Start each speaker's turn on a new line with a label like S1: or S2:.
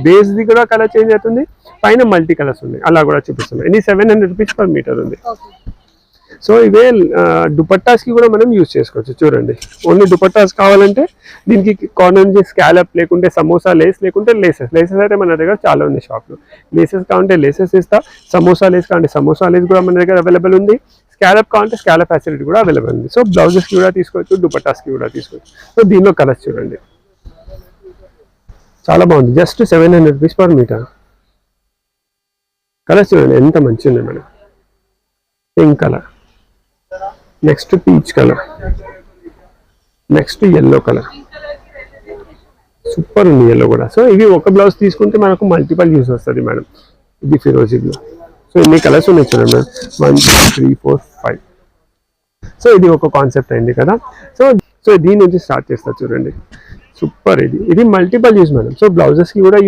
S1: Base the కూడా colour change అవుతుంది, పైన మల్టీ కలర్స్ ఉన్నాయి, అలా కూడా చూపిస్తున్నాయి. ఇది 700 రూపీస్ పర్ మీటర్ ఉంది. సో ఇవే దుపట్టాస్ కి కూడా మనం యూజ్ చేసుకోవచ్చు. చూడండి, ఓన్లీ దుపట్టాస్ కావాలంటే దీనికి కార్నర్ నుంచి స్కాలప్, లేకుంటే సమోసా లేస్, లేకుంటే లేసెస్ అయితే మన దగ్గర చాలా ఉంది షాప్లో. లేసెస్ కావాలంటే లేసెస్ ఇస్తా, సమోసా లేస్ కావాలంటే సమోసా లేస్ కూడా మన దగ్గర అవైలబుల్ ఉంది, స్కాలప్ కావాలంటే స్కాలప్ ఫెసిలిటీ కూడా అవైలబుల్ ఉంది. సో బ్లౌజెస్కి కూడా తీసుకోవచ్చు, దుపట్టాస్కి కూడా తీసుకోవచ్చు. సో దీనిలో కలర్స్ చూడండి, చాలా బాగుంది. Just 700 rupees per metre. Colours చూడండి ఎంత మంచిగా ఉంది madam. Pink colour, next peach colour, next yellow colour, super ఉంది ఎల్లో కూడా. సో ఇవి ఒక బ్లౌజ్ తీసుకుంటే మనకు మల్టిపల్ యూస్ వస్తుంది మేడం. ఇది ఫిరోజీ బ్లూ. సో ఇన్ని కలర్స్ ఉన్నాయి చూడండి మేడం, 1 2 3 4 5. సో ఇది ఒక కాన్సెప్ట్ అయింది కదా. సో దీని నుంచి స్టార్ట్ చేస్తా చూడండి, సూపర్. ఇది మల్టిపల్ యూస్ మేడం. సో బ్లౌజెస్కి కూడా